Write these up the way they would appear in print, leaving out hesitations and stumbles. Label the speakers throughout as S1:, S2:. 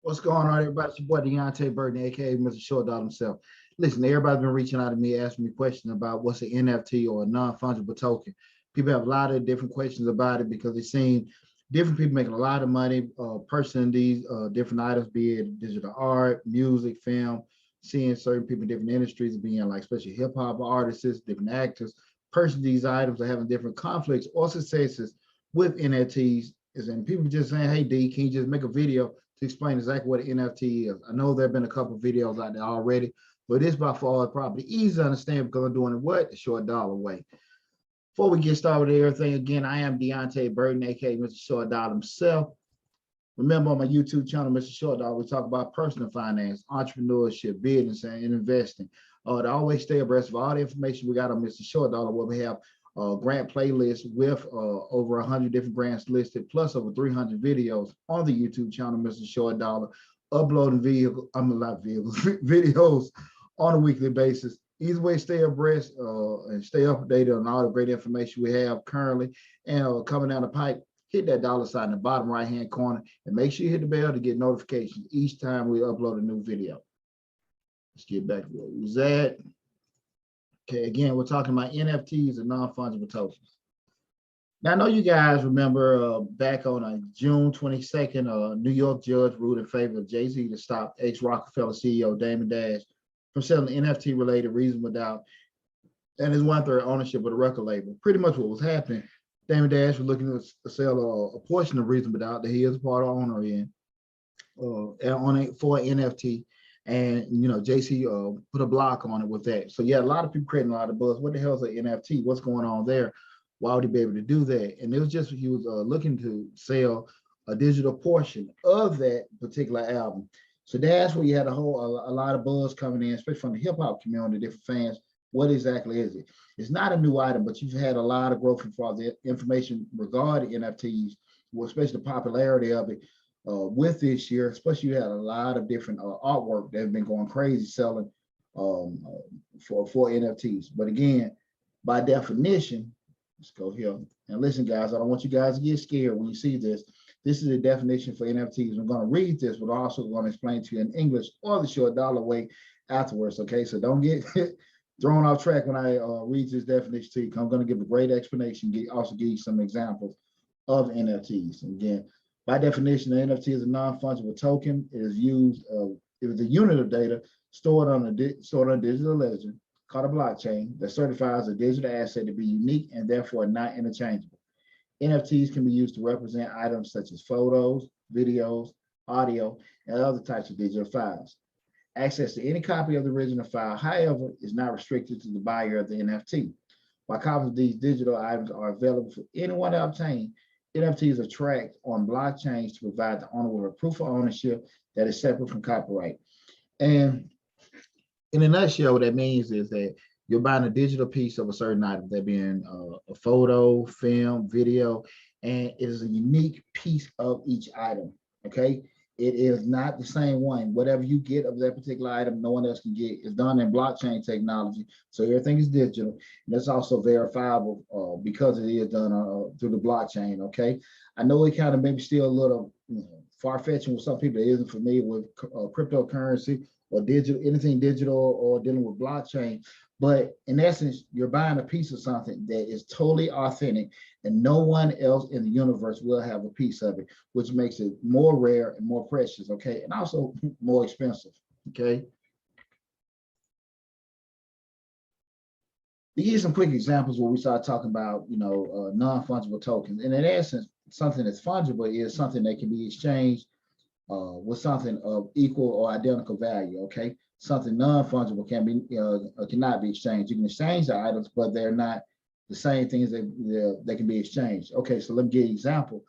S1: What's going on, everybody? It's your boy Deonte Burden, aka Mr. Short Dog himself. Listen, everybody's been reaching out to me, asking me questions about what's an NFT or a non-fungible token. People have a lot of different questions about it because they've seen different people making a lot of money purchasing these different items, be it digital art, music, film, seeing certain people in different industries being like especially hip hop artists, different actors, purchasing these items are having different conflicts or successes with NFTs. And people just saying, hey D, can you just make a video to explain exactly what an NFT is? I know there have been a couple of videos out there already, but it's by far probably easy to understand because I'm doing it what? The short dollar way. Before we get started with everything, again, I am Deonte Burden, aka Mr. Short Dollar himself. Remember on my YouTube channel, Mr. Short Dollar, we talk about personal finance, entrepreneurship, business, and investing. To always stay abreast of all the information we got on Mr. Short Dollar, where we have grant playlist with over 100 different grants listed, plus over 300 videos on the YouTube channel, Mr. Short Dollar, uploading videos on a weekly basis. Either way, stay abreast and stay updated on all the great information we have currently and coming down the pipe. Hit that dollar sign in the bottom right-hand corner and make sure you hit the bell to get notifications each time we upload a new video. Let's get back to where we was at. Okay, again, we're talking about NFTs and non-fungible tokens. Now, I know you guys remember back on June 22nd, a New York judge ruled in favor of JayZ to stop ex-Rockefeller CEO Damon Dash from selling NFT-related reasonable doubt and his 1/3 ownership of the record label. Pretty much what was happening, Damon Dash was looking to sell a portion of reasonable doubt that he is a part of owner in for an NFT. And JayZ put a block on it with that. So yeah, a lot of people creating a lot of buzz. What the hell is an NFT? What's going on there? Why would he be able to do that? And it was just he was looking to sell a digital portion of that particular album. So that's where you had a lot of buzz coming in, especially from the hip hop community, different fans. What exactly is it? It's not a new item, but you've had a lot of growth for the information regarding NFTs, well, especially the popularity of it. With this year, especially you had a lot of different artwork that have been going crazy selling for NFTs. But again, by definition, let's go here. And listen, guys, I don't want you guys to get scared when you see this. This is the definition for NFTs. I'm going to read this, but also going to explain to you in English or the short dollar way afterwards. Okay, so don't get thrown off track when I read this definition to you. I'm going to give a great explanation, also give you some examples of NFTs. And again, by definition, the NFT is a non-fungible token. It is used, it is a unit of data stored on a digital ledger called a blockchain that certifies a digital asset to be unique and therefore not interchangeable. NFTs can be used to represent items such as photos, videos, audio, and other types of digital files. Access to any copy of the original file, however, is not restricted to the buyer of the NFT. While copies of these digital items are available for anyone to obtain, NFTs are tracked on blockchains to provide the owner with a proof of ownership that is separate from copyright. And in a nutshell, what that means is that you're buying a digital piece of a certain item, that being a photo, film, video, and it is a unique piece of each item, okay? It is not the same one. Whatever you get of that particular item, no one else can get. It's done in blockchain technology, so everything is digital. And it's also verifiable because it is done through the blockchain, okay? I know it kind of maybe still a little far-fetched with some people that isn't familiar with cryptocurrency or anything digital or dealing with blockchain. But in essence, you're buying a piece of something that is totally authentic and no one else in the universe will have a piece of it, which makes it more rare and more precious, okay? And also more expensive, okay? To give you some quick examples where we start talking about, non-fungible tokens. And in essence, something that's fungible is something that can be exchanged with something of equal or identical value, okay? Something non-fungible cannot be exchanged. You can exchange the items, but they're not the same things that can be exchanged. Okay, so let me give you an example.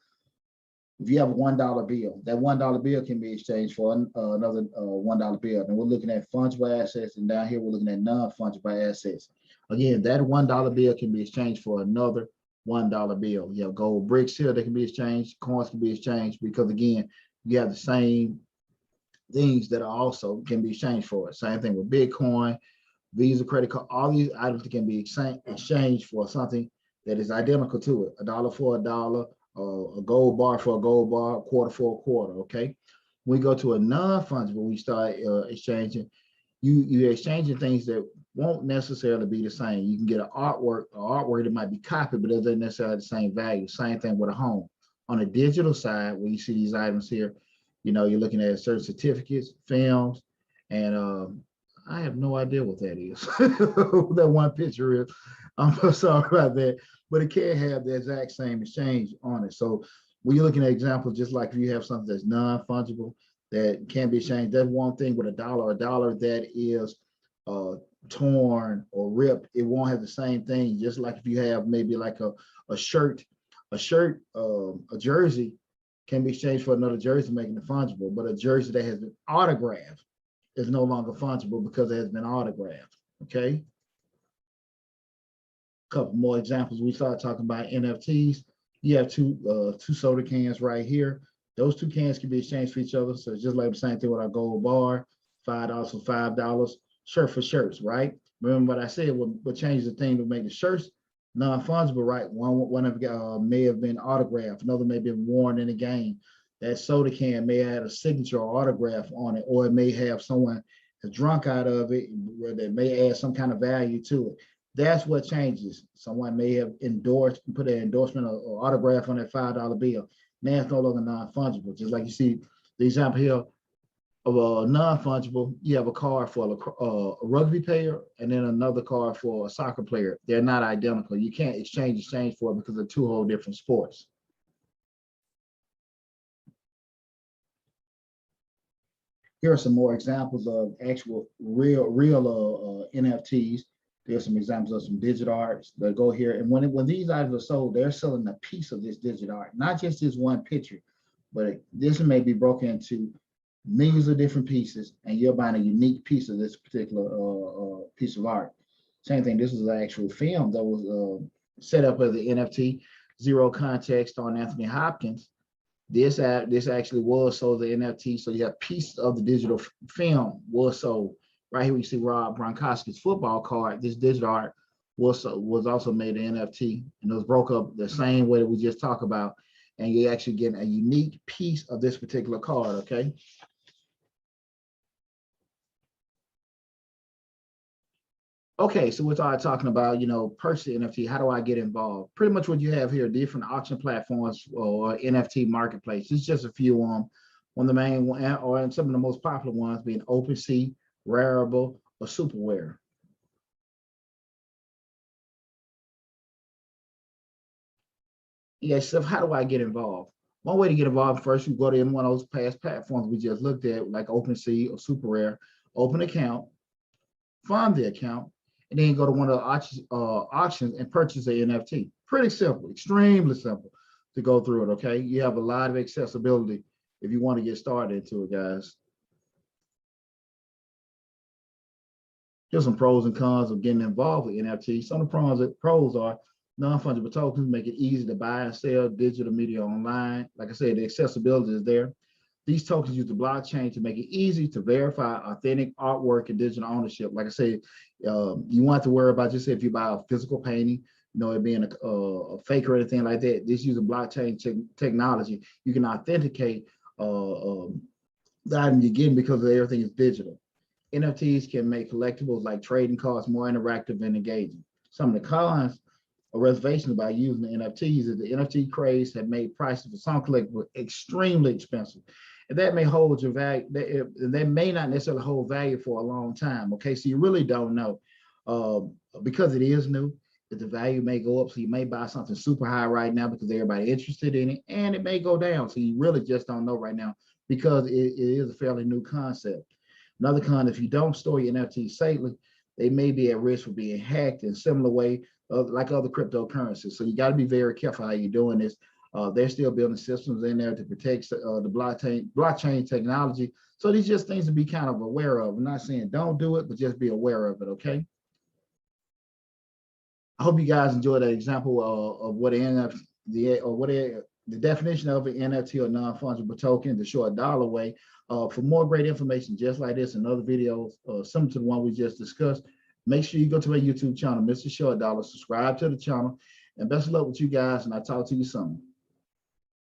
S1: If you have a $1 bill, that $1 bill can be exchanged for another $1 bill. And we're looking at fungible assets, and down here we're looking at non-fungible assets. Again, that $1 bill can be exchanged for another $1 bill. You have gold bricks here that can be exchanged, coins can be exchanged, because again, you have the same things that are also can be exchanged for it. Same thing with Bitcoin, Visa, credit card, all these items that can be exchanged for something that is identical to it. $1 for $1, a gold bar for a gold bar, a quarter for a quarter, okay? When we go to a non-fungible, we start exchanging. You're exchanging things that won't necessarily be the same. You can get an artwork that might be copied, but doesn't necessarily have the same value. Same thing with a home. On the digital side, where you see these items here, you know, you're looking at certain certificates, films, and I have no idea what that is. That one picture is. I'm so sorry about that, but it can have the exact same exchange on it. So when you're looking at examples, just like if you have something that's non-fungible that can be exchanged, that's one thing with a dollar that is torn or ripped, it won't have the same thing. Just like if you have maybe like a shirt, a jersey can be exchanged for another jersey, making it fungible, but a jersey that has been autographed is no longer fungible because it has been autographed, okay? A couple more examples. We started talking about NFTs. You have two soda cans right here. Those two cans can be exchanged for each other. So it's just like the same thing with our gold bar, $5 for $5, shirt for shirts, right? Remember what I said, what changed the thing to make the shirts non-fungible, right? One of may have been autographed, another may have been worn in a game. That soda can may have a signature or autograph on it, or it may have someone that's drunk out of it, where they may add some kind of value to it. That's what changes. Someone may have endorsed, put an endorsement or autograph on that $5 bill. Now it's no longer non-fungible. Just like you see the example here of a non-fungible, you have a card for a rugby player and then another card for a soccer player. They're not identical. You can't exchange for it because they're two whole different sports. Here are some more examples of actual real NFTs. There's some examples of some digital arts that go here. And when these items are sold, they're selling a piece of this digital art, not just this one picture, but this may be broken into millions of different pieces, and you're buying a unique piece of this particular piece of art. Same thing, this is an actual film that was set up as the NFT, Zero Context on Anthony Hopkins. This actually was sold as the NFT, so you have pieces of the digital film was sold. Right here we see Rob Gronkowski's football card. This digital art was also made an NFT, and it was broke up the same way that we just talked about, and you're actually getting a unique piece of this particular card, okay? Okay, so we started talking about, you know, purchasing NFT. How do I get involved? Pretty much what you have here, different auction platforms or NFT Marketplaces. It's just a few on them. One of the main one, or some of the most popular ones being OpenSea, Rarible, or Superware. Yeah, so how do I get involved? One way to get involved, first you go to one of those past platforms we just looked at, like OpenSea or Superware, open an account, fund the account, and then go to one of the auctions and purchase an NFT. Pretty simple, extremely simple to go through it, okay? You have a lot of accessibility if you want to get started into it, guys. Here's some pros and cons of getting involved with NFTs. Some of the pros are non-fungible tokens make it easy to buy and sell digital media online. Like I said, the accessibility is there. These tokens use the blockchain to make it easy to verify authentic artwork and digital ownership. Like I said, you want to worry about, just if you buy a physical painting, you know, it being a fake or anything like that. This uses blockchain technology. You can authenticate the item you're getting because everything is digital. NFTs can make collectibles like trading cards more interactive and engaging. Some of the cons or reservations about using the NFTs is the NFT craze have made prices for some collectibles extremely expensive. And that may hold your value, they may not necessarily hold value for a long time. Okay, so you really don't know. Because it is new, that the value may go up. So you may buy something super high right now because everybody's interested in it, and it may go down. So you really just don't know right now because it is a fairly new concept. Another con, if you don't store your NFTs safely, they may be at risk for being hacked in a similar way like other cryptocurrencies. So you got to be very careful how you're doing this. They're still building systems in there to protect the blockchain technology. So these are just things to be kind of aware of. I'm not saying don't do it, but just be aware of it, okay? I hope you guys enjoyed that example of what the definition of an NFT or non-fungible token, the short dollar way. For more great information just like this and other videos similar to the one we just discussed, make sure you go to my YouTube channel, Mr. Short Dollar, subscribe to the channel, and best of luck with you guys, and I'll talk to you soon.